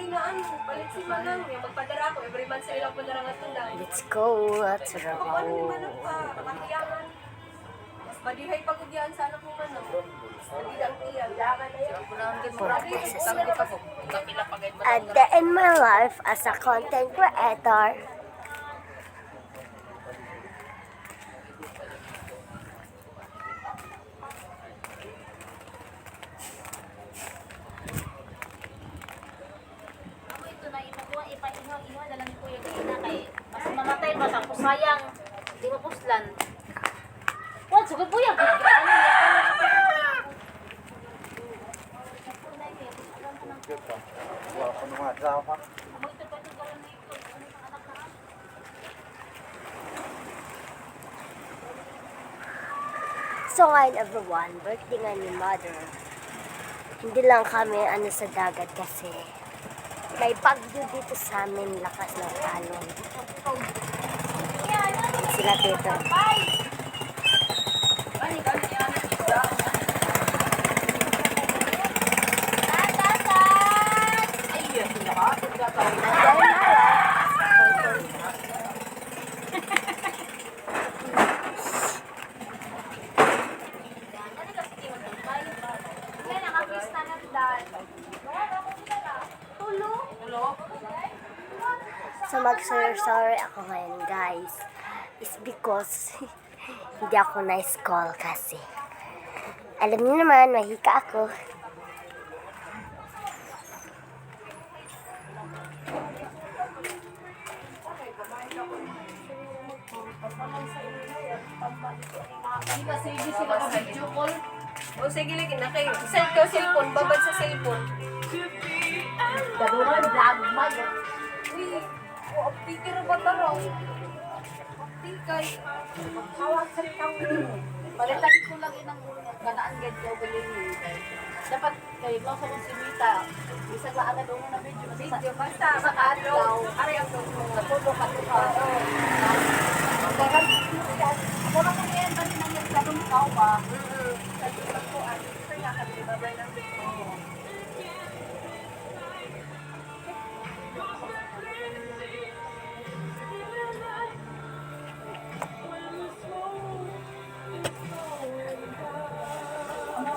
na ano, palit si Manang. Yung magpadara ko, every month sila lang padara nga tunda. Let's go to the Ano ni road. Manang pa, makiyangan. Mas madihay pagod yan, sana po Manang. Madidang tiyan. A day in my life as a content creator. Ipahinga-hinga na lang ni Kuya Gina kay mas mamatay mas ako sayang. Di mo puslan. What? Sugod po yan. So ngayon everyone, birthday nga ni mother. Hindi lang kami sa dagat kasi may bagyo dito sa amin, lakas ng alon. Sila dito. So mag-sorry ako ngayon guys is because hindi ako na-call kasi alam niyo naman mahika ako. Sige sila sa video call. O sige, lagi na kayo. Send ko cellphone, babad sa cellphone. Daduran vlog mag. Uy, update na ba taro? Update kay. Hawak sa kang balitan ko lang inang ganaan gid ko bilin. Dapat kay mo sa si Mita. Isa sa agad uno na video. Video, basta Sa makaadlaw. kaadlaw. Ari ang doon mo. Natulo ka to ka. Dagan ako na kung yan ba nang nagkatong tao ba? Sa tiktok ko, kaya ka babay ng video.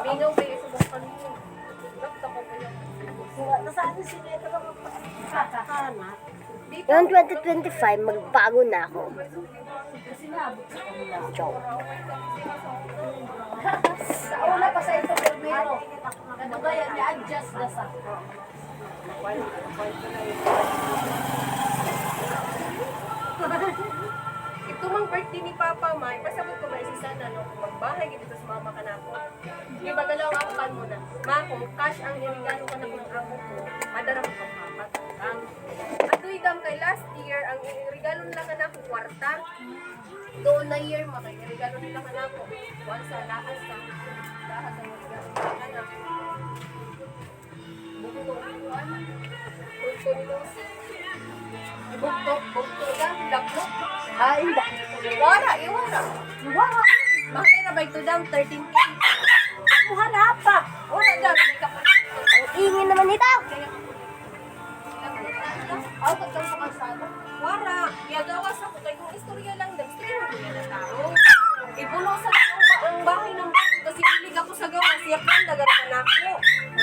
Binaw ba yung subukan mo? Lapta ko ba yung Saan si Neto ka magpapakana? Yung 2025, magbago na ako. Sinabot sa kanila. Joke. Sa una pa sa ito pero kadugayan ni adjust na sa. ito mang birthday ni Papa May, pasabot ko ba si Sana no, kung magbahay dito sa mama ka na ako. Di ba galaw ako kan mo na, ma, kung cash ang irigalo ka na ng amo ko, madara mo kang papat. At idam kay last year, ang irigalo nila ka na ako, kwarta. Doon na year, makay irigalo nila ka na ako. Once sa lahas ang irigalo nila ka na ako. Bukto nilong Bukto lang, laklok. Ay, Iwara. Bakit na ba ito dam? 13K. buhan pa. Wala dam. May kapalit. Ang ingin naman nito! Ako ka sa kalsada. Wara. Yagawas ako. Kaya kung istorya lang dam. Istorya mo yan na tao. Ibulosan ang bahay ng bato. Kasi ilig ako sa gawa. Siyak lang dagaraman ako.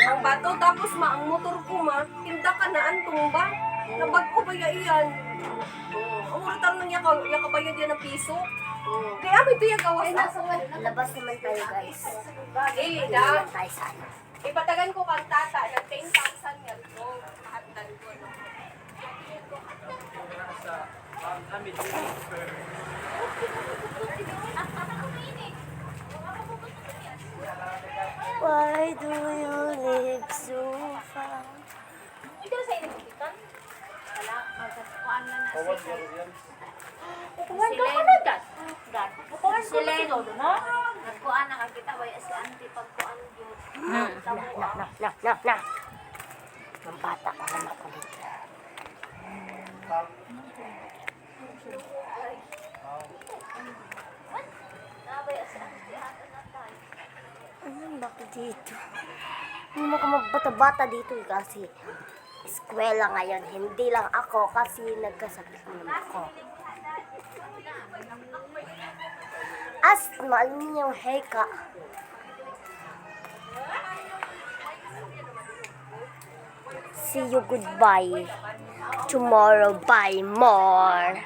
Ang bato. Tapos ang motor ko tinda ka na ang tumba. Nabag-o ba iyan? Ang mga tanong niya kabayad yan ng piso. Kaya amin ito yung gawas ako. Labas naman tayo guys. Eh, Labas naman tayo sana. ipatagan ko kang tata ng 10,000 nga ito. Kahatdan ko. No? Why do you live so far? Ito sa inipitan. Wala, magkasukuan na na si Upuan ka ko na dyan. Upuan ko na ito, no? Nagkuan na kakita ba yung si auntie pagkuan yun. Na. Ang bata ka na makulit. Bakit dito? Hindi mo ka magbata-bata dito kasi eskwela ngayon. Hindi lang ako kasi nagkasakit naman ako. Asthma, alam niyo yung heka. See you, goodbye. Tomorrow, buy more.